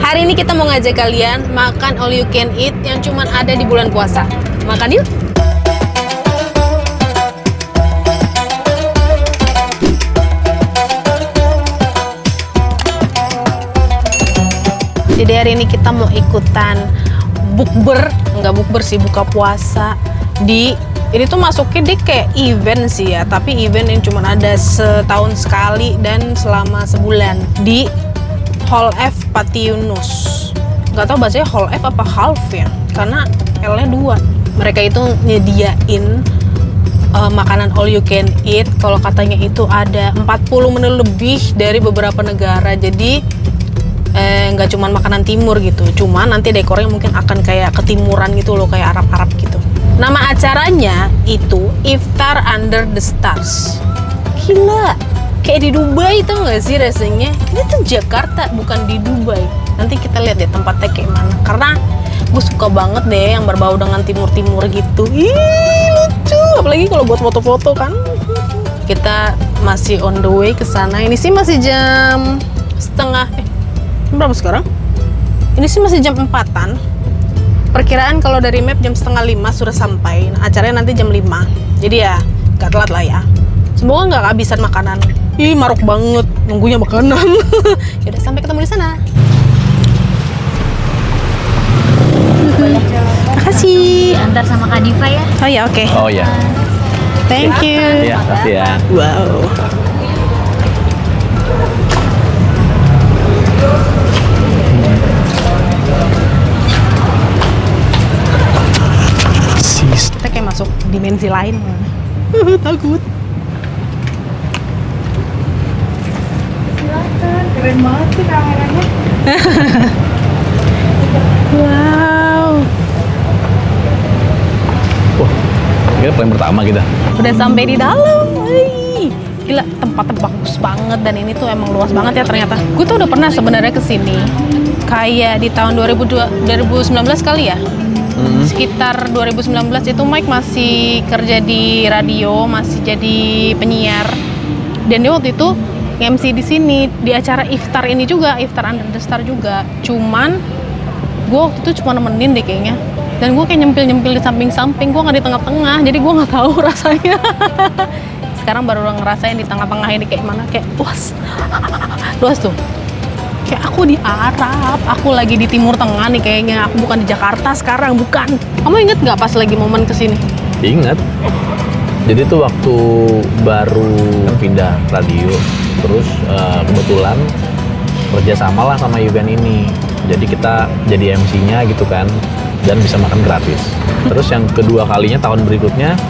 Hari ini kita mau ngajak kalian makan all you can eat yang cuman ada di bulan puasa. Makan yuk! Jadi hari ini kita mau ikutan bukber, nggak bukber sih, buka puasa di ini tuh masuknya di kayak event sih ya, tapi event yang cuma ada setahun sekali dan selama sebulan di Hall F Patiunus. Nggak tahu bacanya Hall F apa Half ya, karena L-nya 2. Mereka itu nyediain makanan all you can eat. Kalau katanya itu ada 40 menu lebih dari beberapa negara. Jadi nggak cuma makanan timur gitu, cuma nanti dekornya mungkin akan kayak ketimuran gitu loh, kayak Arab-Arab gitu. Nama acaranya itu Iftar Under the Stars. Gila, kayak di Dubai tuh nggak sih rasanya? Ini tuh Jakarta, bukan di Dubai. Nanti kita lihat deh tempatnya kayak mana, karena gue suka banget deh yang berbau dengan timur-timur gitu. Ih, lucu, apalagi kalau buat foto-foto kan. Kita masih on the way ke sana. Ini sih masih jam setengah berapa sekarang? Ini sih masih jam 4-an. Perkiraan kalau dari map jam setengah 5 sudah sampai. Nah, acaranya nanti jam 5. Jadi ya gak telat lah ya. Semoga nggak kehabisan makanan. Ih, maruk banget nunggunya makanan. Yaudah, sampai ketemu di sana. Makasih. Antar sama Kak Diva ya. Oh ya, oke. Oh ya. Thank you. Iya, kasih ya. Wow. Kita kayak masuk dimensi lain. Takut. Keren banget sih kameranya. Wow. Wah, kita paling pertama kita. Udah sampai di dalam. Wih. Gila, tempatnya bagus banget dan ini tuh emang luas banget ya ternyata. Gue tuh udah pernah sebenarnya kesini. Kayak di tahun 2019 kali ya. Sekitar 2019 itu Mike masih kerja di radio, masih jadi penyiar. Dan dia waktu itu MC di sini di acara iftar ini juga, Iftar Under the Star juga. Cuman gue waktu itu cuma nemenin deh kayaknya. Dan gue kayak nyempil-nyempil di samping-samping, gue nggak di tengah-tengah, jadi gue nggak tahu rasanya. Sekarang baru ngerasain di tengah-tengah ini kayak mana, kayak luas, luas tuh. Kayak aku di Arab, aku lagi di Timur Tengah nih kayaknya. Aku bukan di Jakarta sekarang, bukan. Kamu inget nggak pas lagi momen kesini? Ingat. Jadi tuh waktu baru pindah radio, terus kebetulan kerjasama lah sama event ini. Jadi kita jadi MC-nya gitu kan, dan bisa makan gratis. Terus yang kedua kalinya tahun berikutnya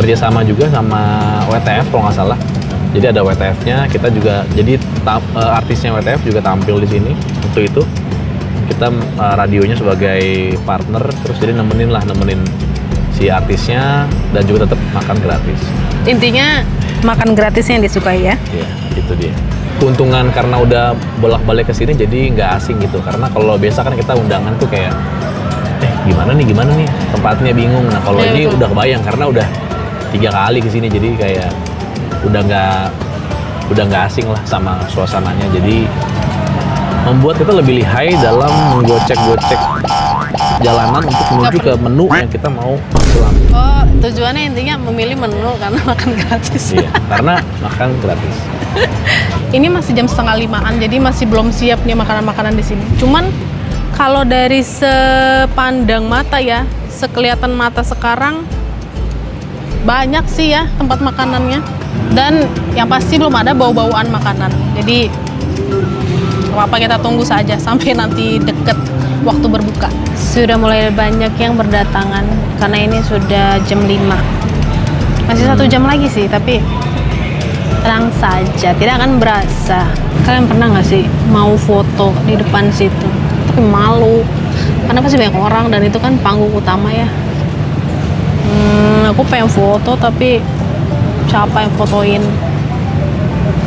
kerjasama juga sama WTF kalau nggak salah. Jadi ada WTF-nya, kita juga jadi artisnya WTF juga tampil di sini waktu itu. Kita radionya sebagai partner, terus jadi nemenin si artisnya dan juga tetap makan gratis. Intinya makan gratisnya yang disukai ya? Iya, itu dia. Keuntungan karena udah bolak-balik ke sini jadi nggak asing gitu. Karena kalau biasa kan kita undangan tuh kayak gimana nih tempatnya bingung. Nah kalau ini udah kebayang karena udah 3 kali ke sini, jadi kayak udah nggak asing lah sama suasananya. Jadi membuat kita lebih lihai dalam menggocek-gocek jalanan untuk menuju ke menu yang kita mau selama. Oh, tujuannya intinya memilih menu karena makan gratis. Iya, karena makan gratis. Ini masih jam setengah 5-an, jadi masih belum siap nih makanan-makanan di sini. Cuman kalau dari sepandang mata ya, sekelihatan mata sekarang banyak sih ya tempat makanannya. Dan yang pasti belum ada bau-bauan makanan. Jadi apa kita tunggu saja sampai nanti deket waktu berbuka. Sudah mulai banyak yang berdatangan karena ini sudah jam 5. Masih 1 jam lagi sih, tapi tenang saja, tidak akan berasa. Kalian pernah nggak sih mau foto di depan situ tapi malu karena pasti banyak orang dan itu kan panggung utama ya. Aku pengen foto tapi siapa yang fotoin?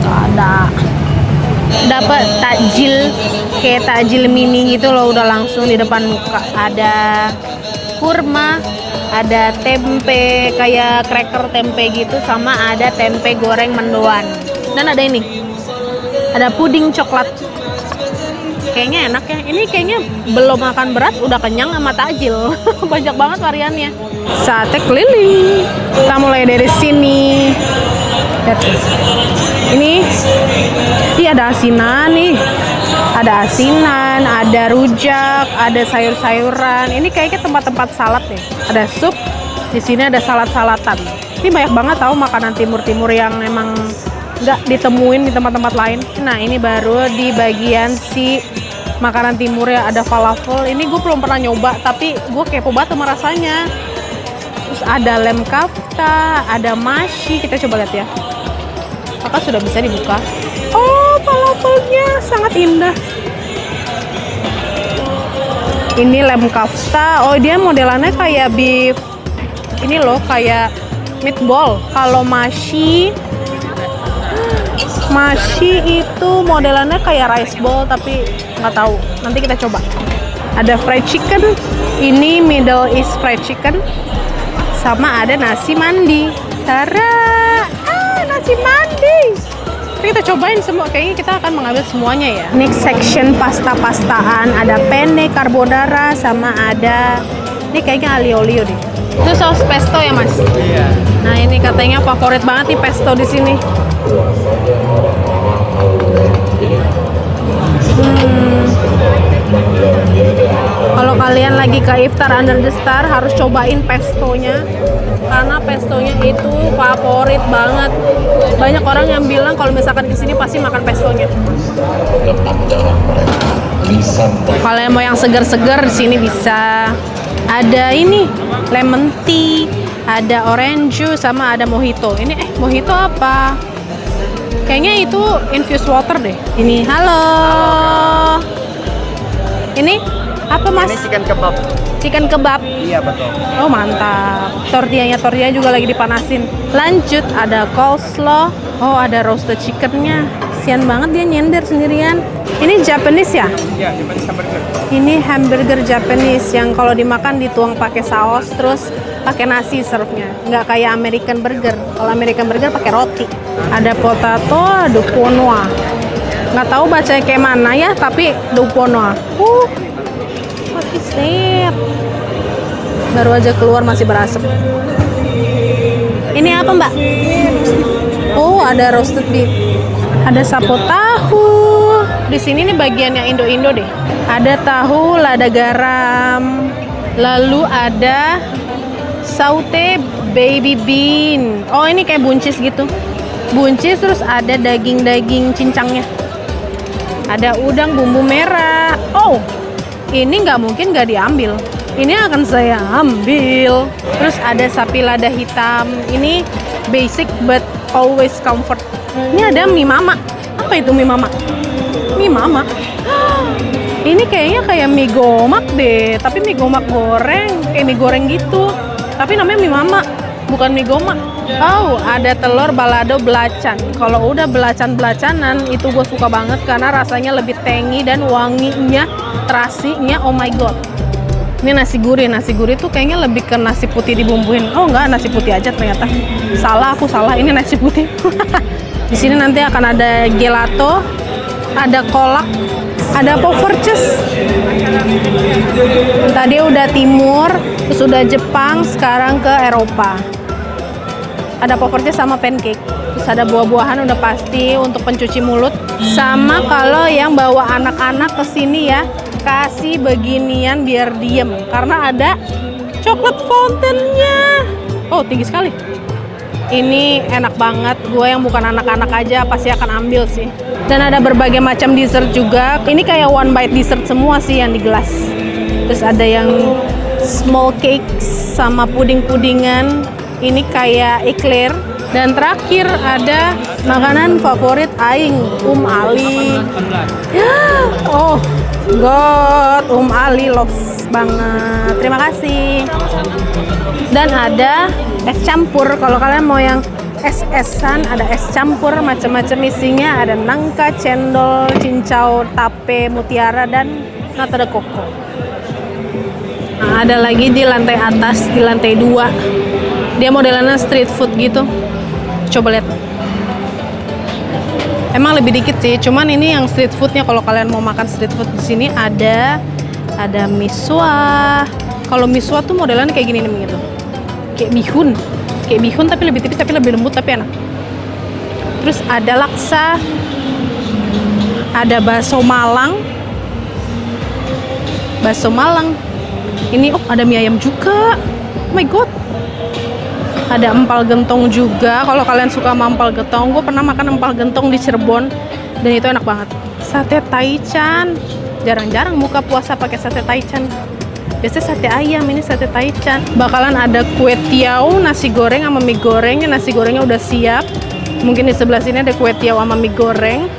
Gak ada. Dapat takjil kayak takjil mini gitu loh, udah langsung di depan muka. Ada kurma, ada tempe kayak cracker tempe gitu, sama ada tempe goreng mendoan. Dan ada ini, ada puding coklat. Kayaknya enak ya. Ini kayaknya belum makan berat udah kenyang sama takjil. Banyak banget variannya. Sate keliling. Kita mulai dari sini. Lihat. Ini ada asinan nih. Ada asinan, ada rujak, ada sayur-sayuran. Ini kayaknya tempat-tempat salad nih. Ada sup. Di sini ada salad-salatan. Ini banyak banget tahu makanan timur-timur yang memang nggak ditemuin di tempat-tempat lain. Nah, ini baru di bagian si makanan timur ya, ada falafel. Ini gue belum pernah nyoba, tapi gue kepo banget sama rasanya. Terus ada lem kafta, ada mashi. Kita coba lihat ya. Apakah sudah bisa dibuka? Oh, falafelnya sangat indah. Ini lem kafta. Oh, dia modelannya kayak beef. Ini loh, kayak meatball. Kalau mashi itu modelannya kayak rice ball, tapi nggak tahu. Nanti kita coba. Ada fried chicken. Ini Middle East fried chicken. Sama ada nasi mandi. Tara, nasi mandi. Kita cobain semua. Kayaknya kita akan mengambil semuanya ya. Next section pasta-pastaan. Ada penne carbonara sama ada ini kayaknya alio-olio deh. Itu saus pesto ya, Mas? Iya. Nah, ini katanya favorit banget nih pesto di sini. Kalau kalian lagi ke iftar under the star harus cobain pestonya, karena pestonya itu favorit banget. Banyak orang yang bilang kalau misalkan kesini pasti makan pestonya. Kalau yang mau yang segar-segar di sini bisa. Ada ini lemon tea, ada orange juice, sama ada mojito. Ini mojito apa? Kayaknya itu infused water deh. Ini halo. Ini apa, Mas? Ini chicken kebab. Chicken kebab. Iya, betul. Oh, mantap. Tortillanya juga lagi dipanasin. Lanjut ada coleslaw. Oh, ada roasted chickennya. Sian banget dia nyender sendirian. Ini Japanese ya? Iya, Japanese hamburger. Ini hamburger Japanese yang kalau dimakan dituang pakai saus terus pakai nasi serve-nya. Nggak kayak American burger. Kalau American burger pakai roti. Ada potato, duponoa. Nggak tahu bacanya kayak mana ya, tapi duponoa. What is that? Baru aja keluar masih berasap. Ini apa, Mbak? Oh, ada roasted beef. Ada sapo tahu. Di sini nih bagian yang Indo-Indo deh. Ada tahu, lada garam. Lalu ada saute baby bean. Oh, ini kayak buncis gitu. Buncis terus ada daging-daging cincangnya. Ada udang bumbu merah. Oh, ini nggak mungkin nggak diambil. Ini akan saya ambil. Terus ada sapi lada hitam. Ini basic but always comfort. Ini ada mie mama. Apa itu mie mama? Mie mama. Ini kayaknya kayak mie gomak deh. Tapi mie gomak goreng. Kayak mie goreng gitu. Tapi namanya mie mama. Bukan mie gomak. Oh, ada telur balado belacan. Kalau udah belacan-belacanan itu gue suka banget karena rasanya lebih tangy dan wanginya, terasinya, oh my god. Ini nasi gurih. Nasi gurih tuh kayaknya lebih ke nasi putih dibumbuin. Oh enggak, nasi putih aja ternyata. Aku salah. Ini nasi putih. Di sini nanti akan ada gelato, ada kolak, ada poffertjes. Tadi udah timur, terus udah Jepang, sekarang ke Eropa. Ada poffertjes sama pancake. Terus ada buah-buahan udah pasti untuk pencuci mulut. Sama kalau yang bawa anak-anak ke sini ya, kasih beginian biar diem. Karena ada coklat fountainnya. Oh, tinggi sekali. Ini enak banget. Gue yang bukan anak-anak aja pasti akan ambil sih. Dan ada berbagai macam dessert juga. Ini kayak one bite dessert semua sih yang di gelas. Terus ada yang small cakes sama puding-pudingan. Ini kayak eclair. Dan terakhir ada makanan favorit aing, Ali. Oh god, Ali love banget. Terima kasih. Dan ada es campur. Kalau kalian mau yang es-esan, ada es campur macam-macam isinya. Ada nangka, cendol, cincau, tape, mutiara, dan nata de coco. Nah, ada lagi di lantai atas, di lantai 2. Dia modelannya street food gitu. Coba lihat. Emang lebih dikit sih, cuman ini yang street foodnya. Kalau kalian mau makan street food di sini ada miswa. Kalau miswa tuh modelannya kayak gini nih gitu. Kayak bihun tapi lebih tipis, tapi lebih lembut, tapi enak. Terus ada laksa, ada bakso Malang. Ini ada mie ayam juga. Oh my god. Ada empal gentong juga. Kalau kalian suka sama empal gentong, gue pernah makan empal gentong di Cirebon dan itu enak banget. Sate taichan. Jarang-jarang buka puasa pakai sate taichan. Biasanya sate ayam, ini sate taichan. Bakalan ada kue tiaw, nasi goreng sama mie gorengnya. Nasi gorengnya udah siap. Mungkin di sebelah sini ada kue tiaw sama mie goreng.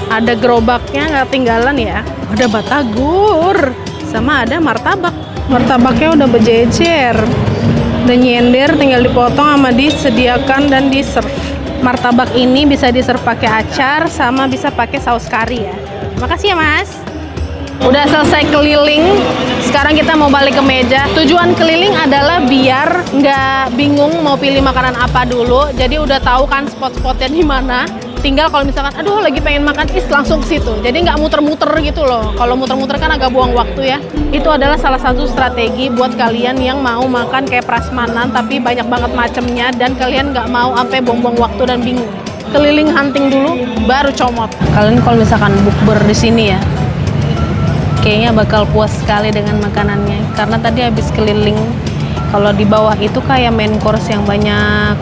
Ada gerobaknya, nggak ketinggalan ya. Ada batagor, sama ada martabak. Martabaknya udah berjejer. Udah nyender, tinggal dipotong sama disediakan dan di-serve. Martabak ini bisa di-serve pakai acar sama bisa pakai saus kari ya. Makasih ya Mas. Udah selesai keliling, sekarang kita mau balik ke meja. Tujuan keliling adalah biar nggak bingung mau pilih makanan apa dulu. Jadi udah tahu kan spot-spotnya di mana. Tinggal kalau misalkan, aduh lagi pengen makan langsung ke situ. Jadi nggak muter-muter gitu loh. Kalau muter-muter kan agak buang waktu ya. Itu adalah salah satu strategi buat kalian yang mau makan kayak prasmanan tapi banyak banget macemnya dan kalian nggak mau sampai buang-buang waktu dan bingung. Keliling hunting dulu, baru comot. Kalian kalau misalkan bukber di sini ya, kayaknya bakal puas sekali dengan makanannya. Karena tadi habis keliling, kalau di bawah itu kayak main course yang banyak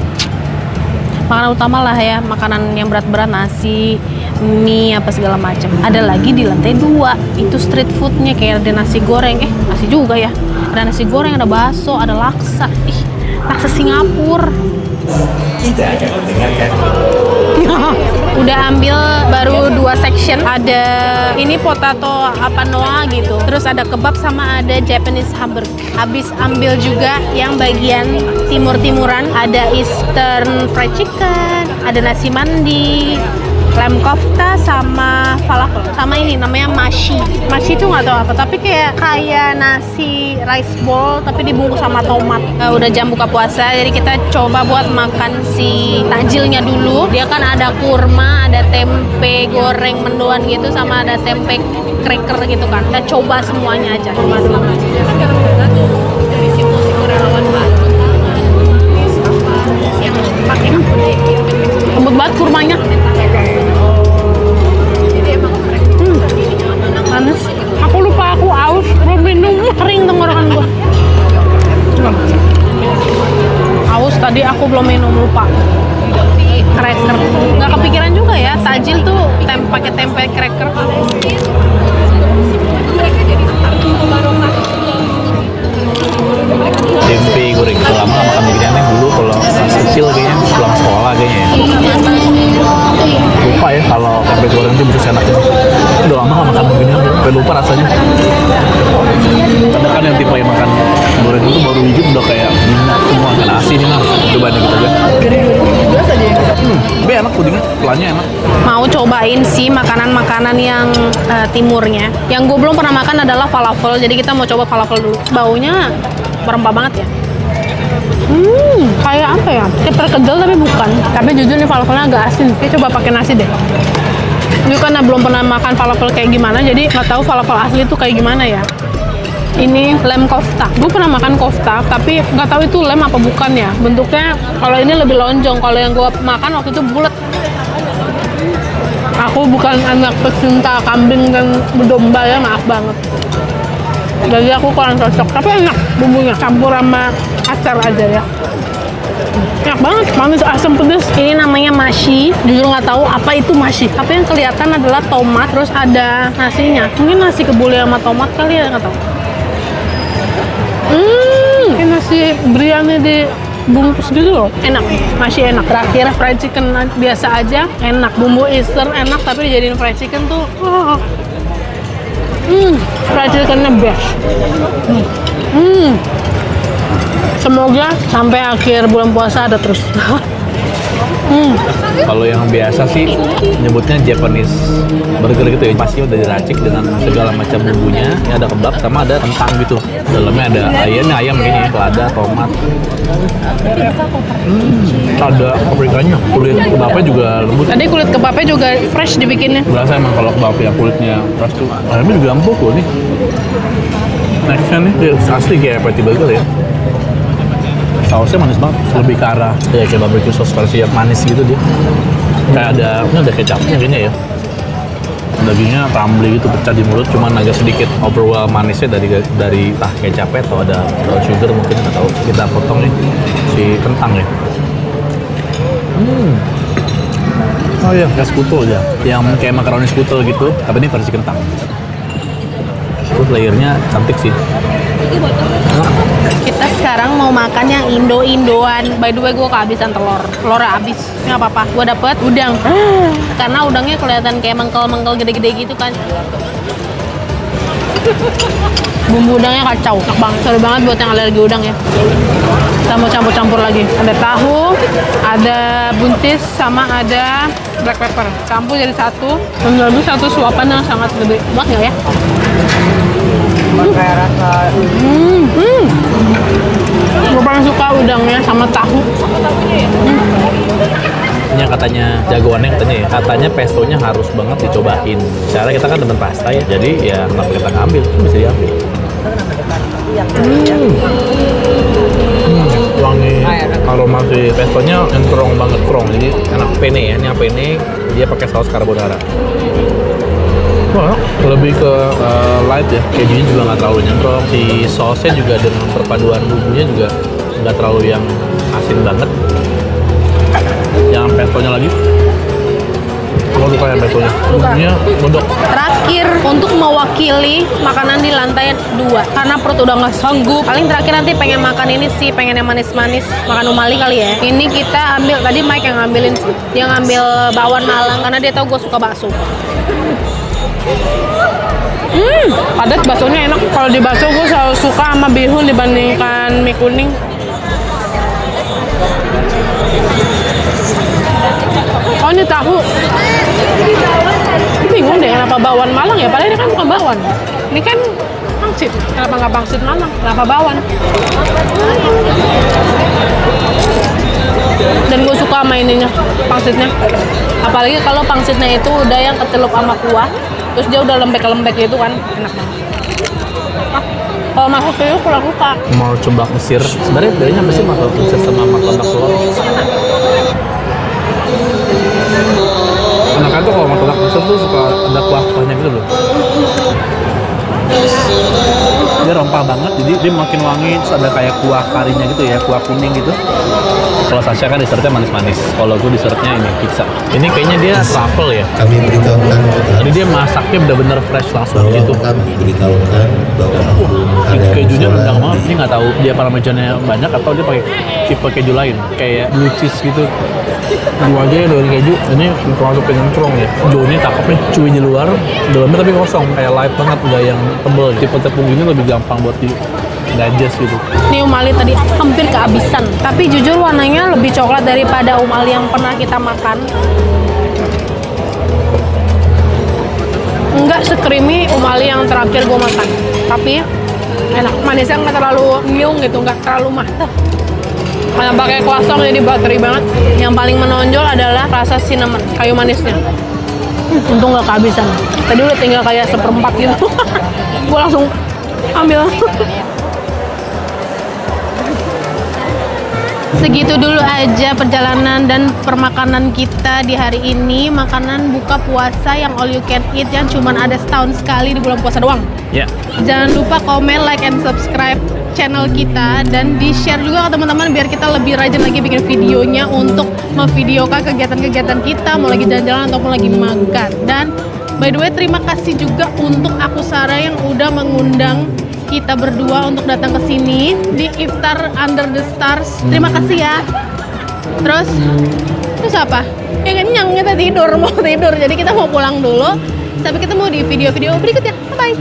makanan utama lah ya, makanan yang berat-berat, nasi, mie, apa segala macam. Ada lagi di lantai 2, itu street foodnya kayak ada nasi goreng, nasi juga ya. Ada nasi goreng, ada bakso, ada laksa. Laksa Singapura. Kita akan mendengarkan. Udah ambil baru 2 section. Ada ini potato apa noa gitu. Terus ada kebab sama ada Japanese hamburger. Habis ambil juga yang bagian timur-timuran. Ada Eastern fried chicken, ada nasi mandi, lamb kofta sama falafel. Sama ini namanya mashi. Mashi itu nggak tahu apa, tapi kayak nasi rice bowl tapi dibungkus sama tomat. Udah jam buka puasa, jadi kita coba buat makan si takjilnya dulu. Dia kan ada kurma, ada tempe goreng mendoan gitu, sama ada tempe cracker gitu kan. Kita coba semuanya aja. Kurma dulu. Dari si relawan yang pakai lembut banget kurmanya. Panas. Aku lupa aku aus, belum minum, kering tenggorokan gua. Aus tadi aku belum minum, lupa. Cracker. Nggak kepikiran juga ya, takjil tuh pakai tempe cracker. Tempe goreng itu lama makan beginiannya dulu kalau masih kecil kayaknya pulang sekolah kayaknya ya. Lupa ya kalau tempe goreng itu bisa enaknya. Udah lama gak makan beginian, sampai lupa rasanya. Karena kan yang tipe yang makan goreng itu baru hijau udah kayak minyak semua, kan asin ini harus cobain gitu aja. Tapi enak pudingnya, pelannya enak. Mau cobain sih makanan-makanan yang timurnya. Yang gue belum pernah makan adalah falafel, jadi kita mau coba falafel dulu. Baunya berempah banget ya. Kayak apa ya? Kayak perkedel tapi bukan. Tapi jujur nih falafelnya agak asin. Kita coba pakai nasi deh. Ini karena belum pernah makan falafel kayak gimana, jadi nggak tahu falafel asli itu kayak gimana ya. Ini lamb kofta. Gue pernah makan kofta, tapi nggak tahu itu lamb apa bukan ya. Bentuknya kalau ini lebih lonjong. Kalau yang gue makan waktu itu bulat. Aku bukan anak pecinta kambing dan domba ya, maaf banget. Jadi aku kurang cocok. Tapi enak bumbunya, campur sama acar aja ya. Enak banget, manis, asam, pedas. Ini namanya mashi. Jujur nggak tahu apa itu mashi. Tapi yang kelihatan adalah tomat, terus ada nasinya. Mungkin nasi kebuli sama tomat kali ya, nggak tahu. Ini nasi biryani di bungkus gitu loh. Enak, masih enak. Terakhir fried chicken biasa aja, enak. Bumbu Eastern enak, tapi dijadiin fried chicken tuh. Fried chickennya best. Semoga sampai akhir bulan puasa ada terus. Kalau yang biasa sih nyebutnya Japanese burger gitu ya. Pasti udah diracik dengan segala macam bumbunya. Ini ada kebab sama ada kentang gitu. Dalamnya ada ayam kayaknya, lada, tomat. Ada paprikanya. Kulit kebabnya juga lembut. Tadi kulit kebabnya juga fresh dibikinnya. Berasa emang kalau kebab ya kulitnya fresh tuh. Ayamnya juga empuk loh nih. Nextnya nih, dia asli kayak patty burger ya. Sausnya manis banget, lebih ke arah ya kayak barbecue sauce versi yang manis gitu dia. Kayak ada kecapnya kayaknya ya. Dagingnya crumbly gitu, pecah di mulut, cuman agak sedikit overwhelm manisnya dari kecapnya atau ada brown sugar mungkin atau kita potong nih si kentang ya. Oh iya, kayak skutel aja, yang kayak makaroni skutel gitu, tapi ini versi kentang. Terus layernya cantik sih. Kita sekarang mau makan yang Indo-Indoan. By the way, gue kehabisan telur. Telurnya habis. Nggak apa-apa. Gue dapet udang. Karena udangnya kelihatan kayak mengkel-mengkel gede-gede gitu kan. Bumbu udangnya kacau. Enak banget. Sorry banget buat yang alergi udang ya. Kita mau campur-campur lagi. Ada tahu, ada buncis, sama ada black pepper. Campur jadi satu. Menurut satu suapan yang sangat gede. Buat nggak ya? Kayak rasa Gue paling suka udangnya sama tahu. Ini katanya jagoannya katanya pestonya harus banget dicobain. Secara kita kan temen pasta ya, jadi ya kenapa kita ngambil, bisa diambil. Wangi, aroma si pestonya entrong banget, strong. Jadi enak penne ya, ini penne dia pakai saus carbonara. Wah, lebih ke light ya, kejunya juga nggak terlalu nyentrong. Si sausnya juga dengan perpaduan bumbunya juga nggak terlalu yang asin banget. Yang pestonya lagi, aku suka yang pestonya, bumbunya ngedok. Terakhir, untuk mewakili makanan di lantai 2 karena perut udah nggak sanggup. Paling terakhir nanti pengen makan ini sih, pengen yang manis-manis, makan umali kali ya. Ini kita ambil, tadi Mike yang ngambilin sih, dia ngambil bakwan Malang karena dia tahu gue suka bakso. Padat, baksonya enak. Kalau di bakso gue selalu suka sama bihun dibandingkan mie kuning. Oh, ini tahu. Bingung deh kenapa bakwan Malang ya, padahal ini kan bukan bakwan. Ini kan pangsit. Kenapa nggak pangsit Malang? Kenapa bakwan? Dan gue suka sama ininya, pangsitnya. Apalagi kalau pangsitnya itu udah yang kecelup sama kuah, terus dia udah lembek-lembek gitu kan, enak banget. Kalau masuk ke kurang suka. Mau coba Mesir, sebenarnya bedanya apa sih martabak Mesir sama martabak telur? Enak tuh kalau martabak Mesir tuh suka ada kuah-kuahnya gitu loh. Dia rempah banget, jadi dia makin wangi, terus ada kayak kuah karinya gitu ya, kuah kuning gitu. Kalau Sasha kan dessertnya manis-manis, kalau gue dessertnya ini pizza. Ini kayaknya dia truffle ya. Kami beritahukan juga Jadi dia masaknya benar-benar fresh langsung bahwa gitu. kami beritahukan bahwa Si ada kejunya restoran rendang banget. Ini nggak tahu dia parmesannya banyak atau dia pakai tipe keju lain, kayak blue cheese gitu. Gua aja ya dari keju, ini termasuk nyemprong ya. Joe-nya cakep nih, cuy di luar, dalamnya tapi kosong, kayak light banget, nggak yang tebel. Tipe tepung ini lebih gampang buat di digest gitu. Ini umali tadi hampir kehabisan, tapi jujur warnanya lebih coklat daripada umali yang pernah kita makan. Enggak se-creamy umali yang terakhir gue makan, tapi enak, manisnya nggak terlalu ngiung gitu, nggak terlalu mantap. Karena pakai croissant jadi buttery banget. Yang paling menonjol adalah rasa cinnamon, kayu manisnya. Untung nggak kehabisan. Tadi udah tinggal kayak seperempat gitu. Gue langsung ambil. Segitu dulu aja perjalanan dan permakanan kita di hari ini. Makanan buka puasa yang all you can eat yang cuman ada setahun sekali di bulan puasa doang. Ya. Jangan lupa komen, like, and subscribe channel kita, dan di-share juga ke teman-teman biar kita lebih rajin lagi bikin videonya untuk memvideokan kegiatan-kegiatan kita, mau lagi jalan-jalan ataupun lagi makan. Dan by the way, terima kasih juga untuk Aku Sarah yang udah mengundang kita berdua untuk datang ke sini di Iftar Under the Stars. Terima kasih ya. Terus apa? Ya kenyang, kita tidur, mau tidur. Jadi kita mau pulang dulu. Sampai ketemu di video-video berikutnya. Bye-bye.